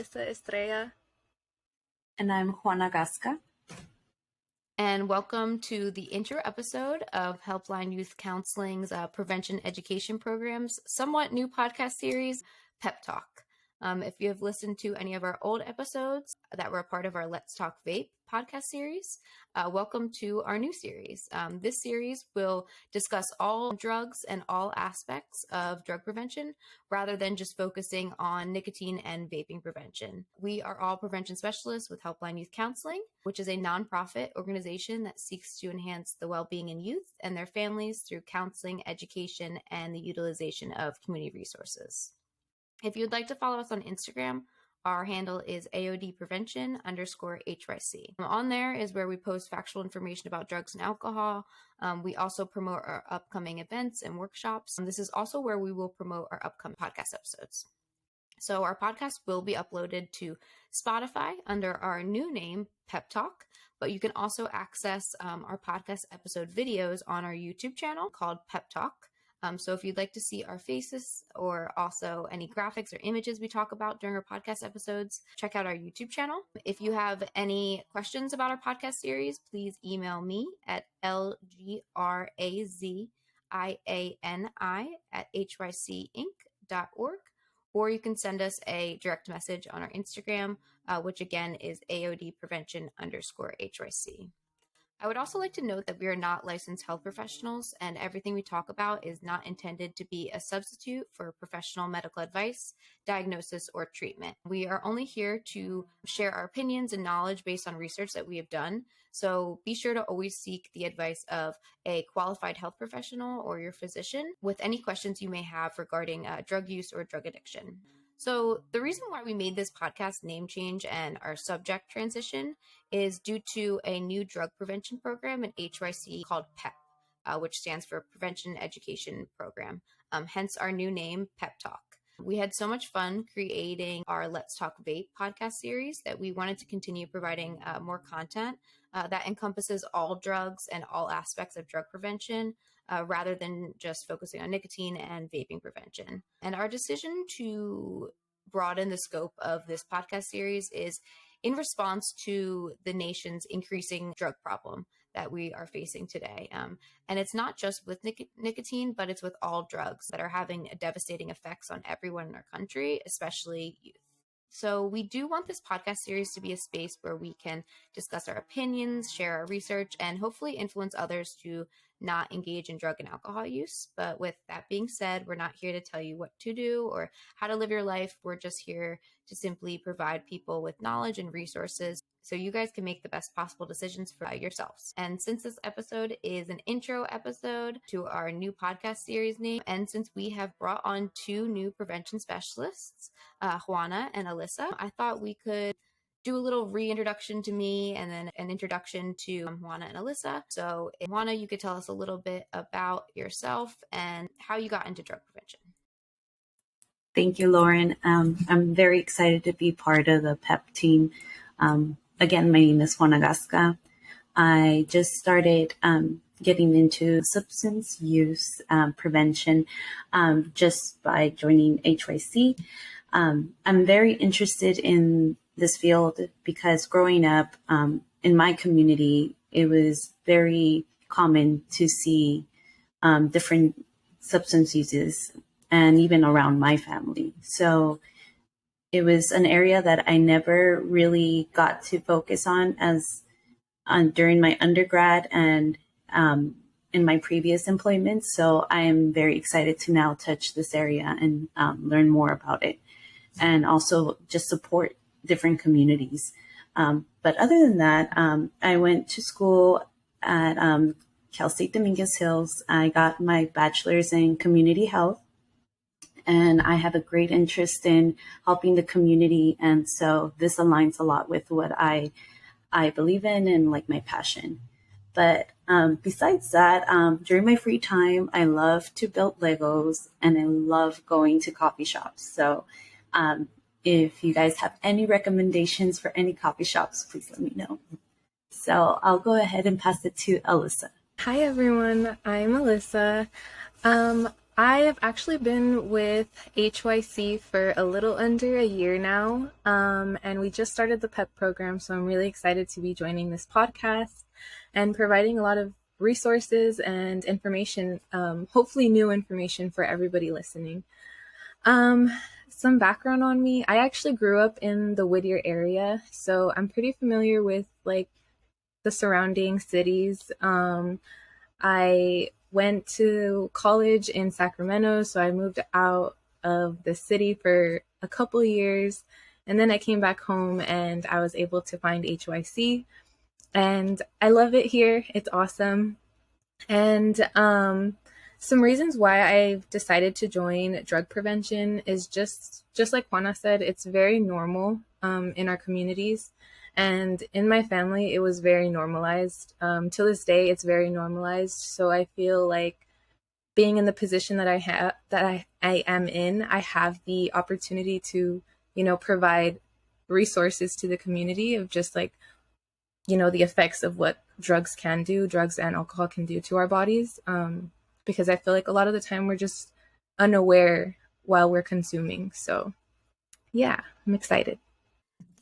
Alyssa Estrella. And I'm Juana Gasca. And welcome to the intro episode of Helpline Youth Counseling's Prevention Education Program's somewhat new podcast series, Pep Talk. If you have listened to any of our old episodes that were a part of our Let's Talk Vape podcast series, welcome to our new series. This series will discuss all drugs and all aspects of drug prevention rather than just focusing on nicotine and vaping prevention. We are all prevention specialists with Helpline Youth Counseling, which is a nonprofit organization that seeks to enhance the well-being in youth and their families through counseling, education, and the utilization of community resources. If you'd like to follow us on Instagram, our handle is AODprevention_HYC. On there is where we post factual information about drugs and alcohol. We also promote our upcoming events and workshops. This is also where we will promote our upcoming podcast episodes. So our podcast will be uploaded to Spotify under our new name, Pep Talk, but you can also access our podcast episode videos on our YouTube channel called Pep Talk. So if you'd like to see our faces or also any graphics or images we talk about during our podcast episodes, check out our YouTube channel. If you have any questions about our podcast series, please email me at lgraziani@hycinc.org, or you can send us a direct message on our Instagram, which again is AODprevention_HYC. I would also like to note that we are not licensed health professionals, and everything we talk about is not intended to be a substitute for professional medical advice, diagnosis, or treatment. We are only here to share our opinions and knowledge based on research that we have done. So be sure to always seek the advice of a qualified health professional or your physician with any questions you may have regarding drug use or drug addiction. So the reason why we made this podcast name change and our subject transition is due to a new drug prevention program in HYC called P.E.P, which stands for Prevention Education Program, hence our new name, Pep Talk. We had so much fun creating our Let's Talk Vape podcast series that we wanted to continue providing more content that encompasses all drugs and all aspects of drug prevention, rather than just focusing on nicotine and vaping prevention. And our decision to broaden the scope of this podcast series is in response to the nation's increasing drug problem that we are facing today. And it's not just with nicotine, but it's with all drugs that are having devastating effects on everyone in our country, especially youth. So we do want this podcast series to be a space where we can discuss our opinions, share our research, and hopefully influence others to not engage in drug and alcohol use. But with that being said, we're not here to tell you what to do or how to live your life. We're just here to simply provide people with knowledge and resources so you guys can make the best possible decisions for yourselves. And since this episode is an intro episode to our new podcast series name, and since we have brought on two new prevention specialists, Juana and Alyssa, I thought we could do a little reintroduction to me and then an introduction to Juana and Alyssa. So Juana, you could tell us a little bit about yourself and how you got into drug prevention. Thank you, Lauren. I'm very excited to be part of the PEP team. Again, my name is Juana Gasca. I just started getting into substance use prevention just by joining HYC. I'm very interested in this field because growing up in my community, it was very common to see different substance uses, and even around my family. So it was an area that I never really got to focus on during my undergrad and in my previous employment. So I am very excited to now touch this area and learn more about it, and also just support different communities. But other than that, I went to school at Cal State Dominguez Hills. I got my bachelor's in community health, and I have a great interest in helping the community. And so this aligns a lot with what I believe in and like my passion. But besides that, during my free time, I love to build Legos and I love going to coffee shops. So if you guys have any recommendations for any coffee shops, please let me know. So I'll go ahead and pass it to Alyssa. Hi, everyone. I'm Alyssa. I have actually been with HYC for a little under a year now, and we just started the PEP program, so I'm really excited to be joining this podcast and providing a lot of resources and information, hopefully new information for everybody listening. Um, some background on me. I actually grew up in the Whittier area, so I'm pretty familiar with like the surrounding cities. I went to college in Sacramento, so I moved out of the city for a couple years. And then I came back home and I was able to find HYC. And I love it here. It's awesome. And some reasons why I've decided to join drug prevention is just like Juana said, it's very normal in our communities. And in my family, it was very normalized. To this day, it's very normalized. So I feel like being in the position that I am in, I have the opportunity to, provide resources to the community of just like, the effects of what drugs and alcohol can do to our bodies. Because I feel like a lot of the time we're just unaware while we're consuming. So yeah, I'm excited.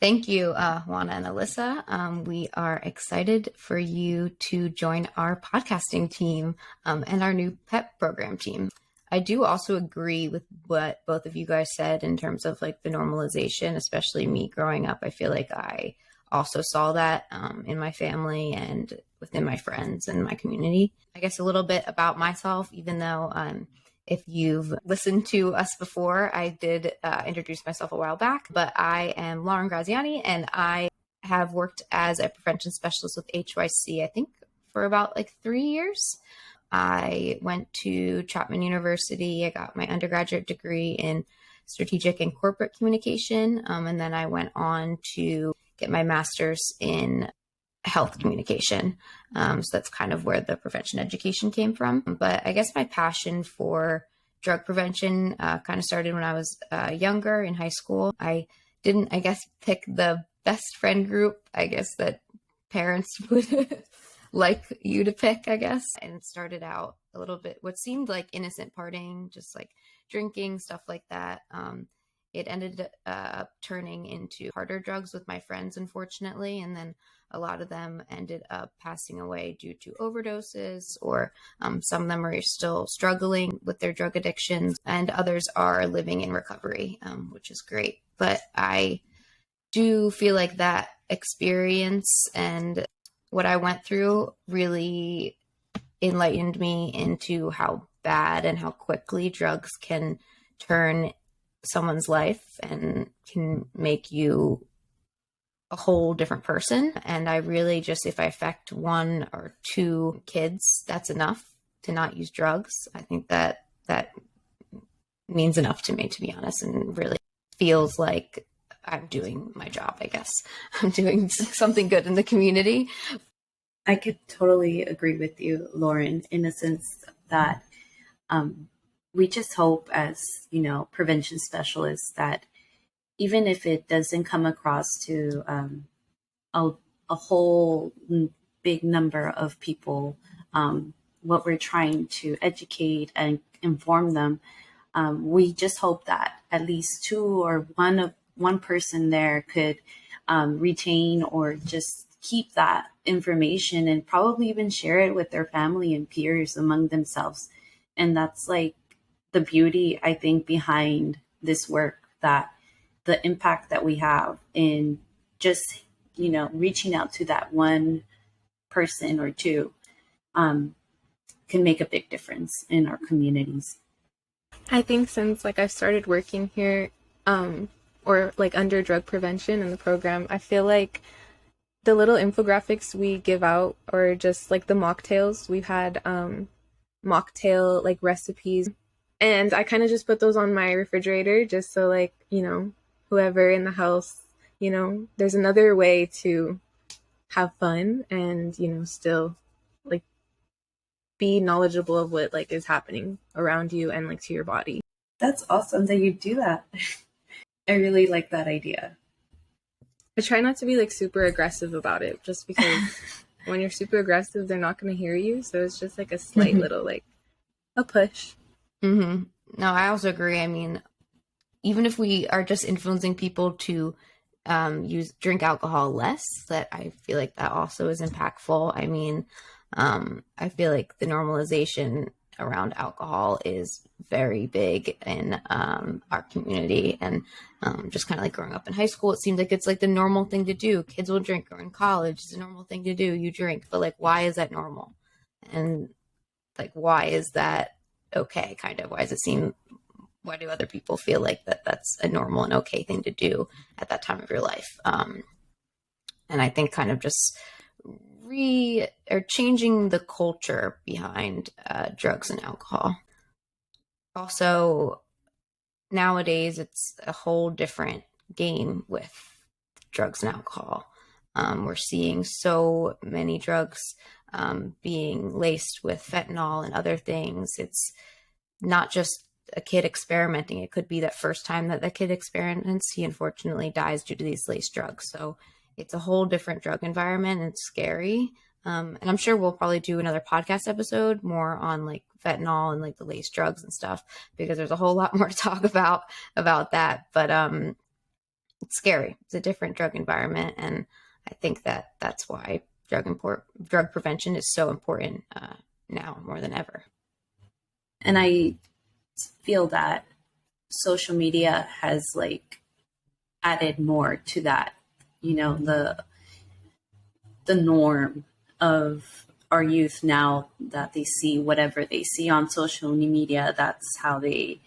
Thank you, Juana and Alyssa. We are excited for you to join our podcasting team and our new PEP program team. I do also agree with what both of you guys said in terms of like the normalization, especially me growing up. I feel like I also saw that in my family and within my friends and my community. I guess a little bit about myself, even though if you've listened to us before, I did introduce myself a while back, but I am Lauren Graziani and I have worked as a prevention specialist with HYC, I think for about like 3 years. I went to Chapman University. I got my undergraduate degree in strategic and corporate communication. And then I went on to get my master's in health communication. So that's kind of where the prevention education came from. But I guess my passion for drug prevention kind of started when I was younger in high school. I didn't, I guess, pick the best friend group, I guess, that parents would like you to pick, I guess. And it started out a little bit what seemed like innocent partying, just like drinking, stuff like that. It ended up turning into harder drugs with my friends, unfortunately. And then a lot of them ended up passing away due to overdoses, or some of them are still struggling with their drug addictions, and others are living in recovery, which is great. But I do feel like that experience and what I went through really enlightened me into how bad and how quickly drugs can turn someone's life and can make you a whole different person. And I really just, if I affect 1 or 2 kids, that's enough to not use drugs. I think that means enough to me, to be honest, and really feels like I'm doing my job, I guess. I'm doing something good in the community. I could totally agree with you, Lauren, in a sense that we just hope as, prevention specialists that even if it doesn't come across to a whole big number of people, what we're trying to educate and inform them, we just hope that at least 2 or one person there could retain or just keep that information and probably even share it with their family and peers among themselves. And that's like the beauty, I think, behind this work, that the impact that we have in just, reaching out to that one person or 2 can make a big difference in our communities. I think since like I've started working here, or like under drug prevention in the program, I feel like the little infographics we give out, or just like the mocktails, we've had mocktail like recipes, and I kind of just put those on my refrigerator just so like, whoever in the house, there's another way to have fun and, still like be knowledgeable of what like is happening around you and like to your body. That's awesome that you do that. I really like that idea. I try not to be like super aggressive about it, just because when you're super aggressive, they're not going to hear you. So it's just like a slight little like a push. Mm-hmm. No, I also agree. I mean, even if we are just influencing people to drink alcohol less, that I feel like that also is impactful. I mean, I feel like the normalization around alcohol is very big in our community, and just kind of like growing up in high school, it seems like it's like the normal thing to do. Kids will drink, or in college, it's a normal thing to do. You drink, but like, why is that normal? And like, why is that okay? Kind of, why does it seem, why do other people feel like that's a normal and okay thing to do at that time of your life? And I think kind of just changing the culture behind drugs and alcohol. Also, nowadays it's a whole different game with drugs and alcohol. We're seeing so many drugs being laced with fentanyl and other things. It's not just a kid experimenting. It could be that first time that the kid experiments, he unfortunately dies due to these laced drugs. So it's a whole different drug environment, and it's scary. And I'm sure we'll probably do another podcast episode more on like fentanyl and like the laced drugs and stuff, because there's a whole lot more to talk about that. But it's scary. It's a different drug environment, and I think that that's why drug prevention is so important now more than ever. And I feel that social media has like added more to that, you know, the norm of our youth now, that they see whatever they see on social media. That's how they,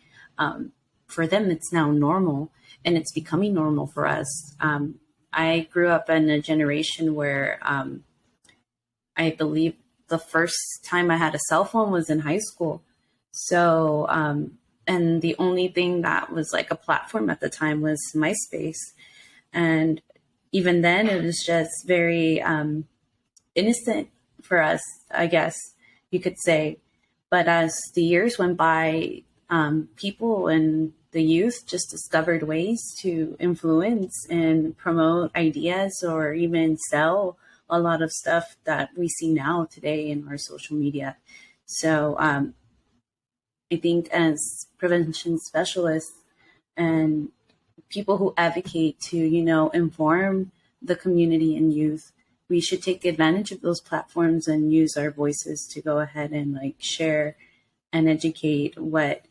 for them, it's now normal, and it's becoming normal for us. I grew up in a generation where I believe the first time I had a cell phone was in high school. So, and the only thing that was like a platform at the time was MySpace. And even then, it was just very innocent for us, I guess you could say. But as the years went by, people and the youth just discovered ways to influence and promote ideas, or even sell a lot of stuff that we see now today in our social media. So I think as prevention specialists and people who advocate to, you know, inform the community and youth, we should take advantage of those platforms and use our voices to go ahead and like share and educate what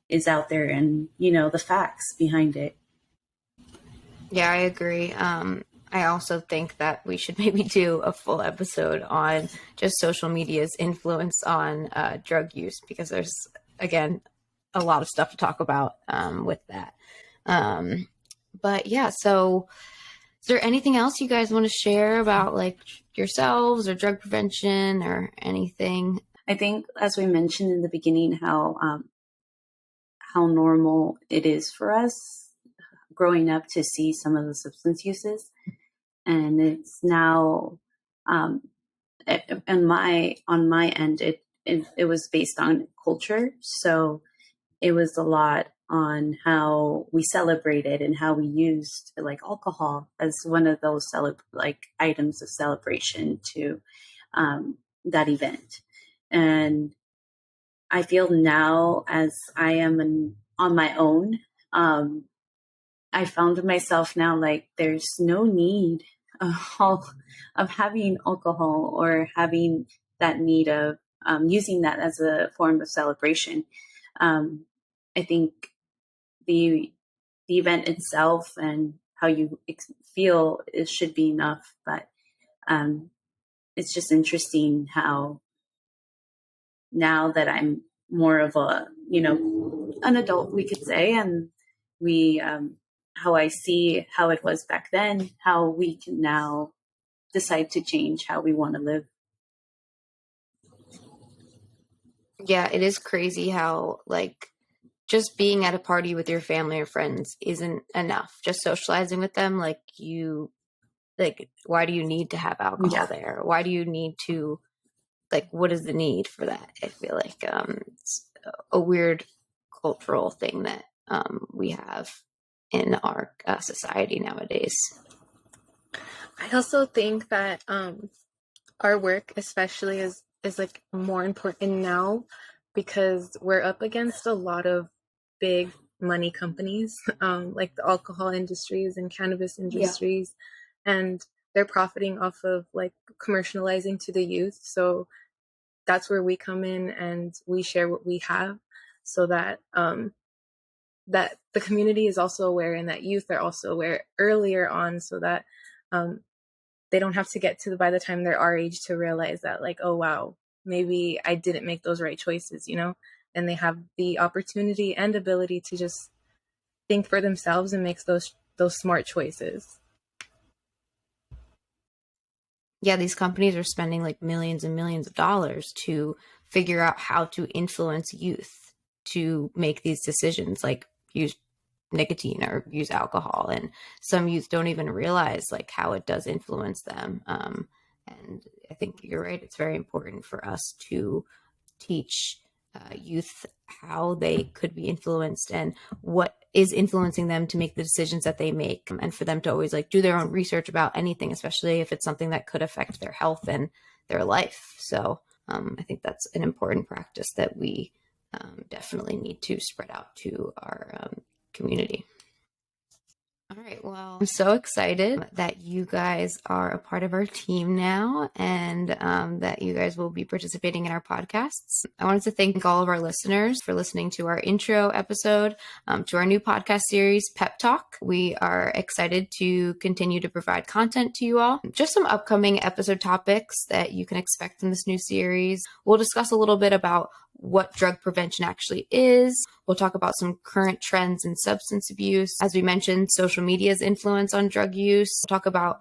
is out there, and, you know, the facts behind it. Yeah, I agree. I also think that we should maybe do a full episode on just social media's influence on drug use, because there's, again, a lot of stuff to talk about with that. But yeah, so is there anything else you guys want to share about like yourselves or drug prevention or anything? I think, as we mentioned in the beginning, how normal it is for us growing up to see some of the substance uses, and it's now on my end, it was based on culture. So it was a lot on how we celebrated and how we used like alcohol as one of those like items of celebration to that event. And I feel now, as I am on my own, I found myself now like there's no need of having alcohol, or having that need of using that as a form of celebration. I think the the event itself and how you feel, it should be enough. But it's just interesting how now that I'm more of a, you know, an adult, we could say, and we how I see how it was back then, how we can now decide to change how we want to live. Yeah, it is crazy how like just being at a party with your family or friends isn't enough. Just socializing with them, like why do you need to have alcohol there? Why do you need to, like, what is the need for that? I feel like it's a weird cultural thing that we have in our society nowadays. I also think that our work especially is like more important now, because we're up against a lot of big money companies, like the alcohol industries and cannabis Yeah. industries, and they're profiting off of like commercializing to the youth. So that's where we come in and we share what we have, so that that the community is also aware and that youth are also aware earlier on, so that um, they don't have to get to by the time they're our age to realize that, like, oh wow, maybe I didn't make those right choices, you know. And they have the opportunity and ability to just think for themselves and make those smart choices. Yeah, these companies are spending like millions and millions of dollars to figure out how to influence youth to make these decisions, like use nicotine or use alcohol. And some youth don't even realize like how it does influence them. And I think you're right. It's very important for us to teach youth how they could be influenced and what is influencing them to make the decisions that they make, and for them to always like do their own research about anything, especially if it's something that could affect their health and their life. So I think that's an important practice that we definitely need to spread out to our community. All right. Well, I'm so excited that you guys are a part of our team now, and that you guys will be participating in our podcasts. I wanted to thank all of our listeners for listening to our intro episode to our new podcast series, Pep Talk. We are excited to continue to provide content to you all. Just some upcoming episode topics that you can expect in this new series. We'll discuss a little bit about what drug prevention actually is. We'll talk about some current trends in substance abuse. As we mentioned, social media's influence on drug use. We'll talk about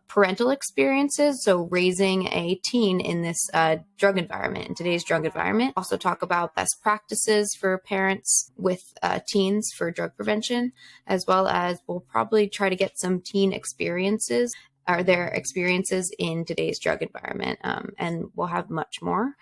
parental experiences, so raising a teen in this drug environment, in today's drug environment. Also talk about best practices for parents with teens for drug prevention, as well as we'll probably try to get some teen experiences or their experiences in today's drug environment. And we'll have much more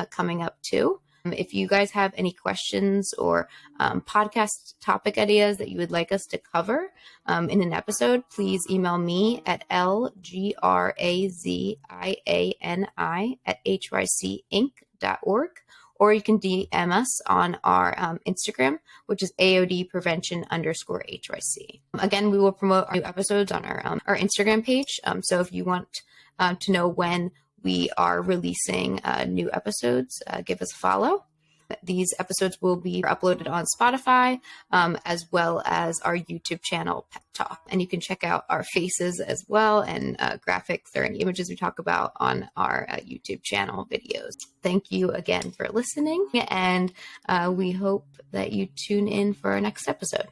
coming up too. If you guys have any questions or podcast topic ideas that you would like us to cover in an episode, please email me at lgraziani@hycinc.org, or you can DM us on our Instagram, which is AOD prevention _HYC. Again, we will promote our new episodes on our Instagram page. So if you want to know when we are releasing new episodes, give us a follow. These episodes will be uploaded on Spotify, as well as our YouTube channel, Pep Talk. And you can check out our faces as well, and graphics or any images we talk about on our YouTube channel videos. Thank you again for listening, and we hope that you tune in for our next episode.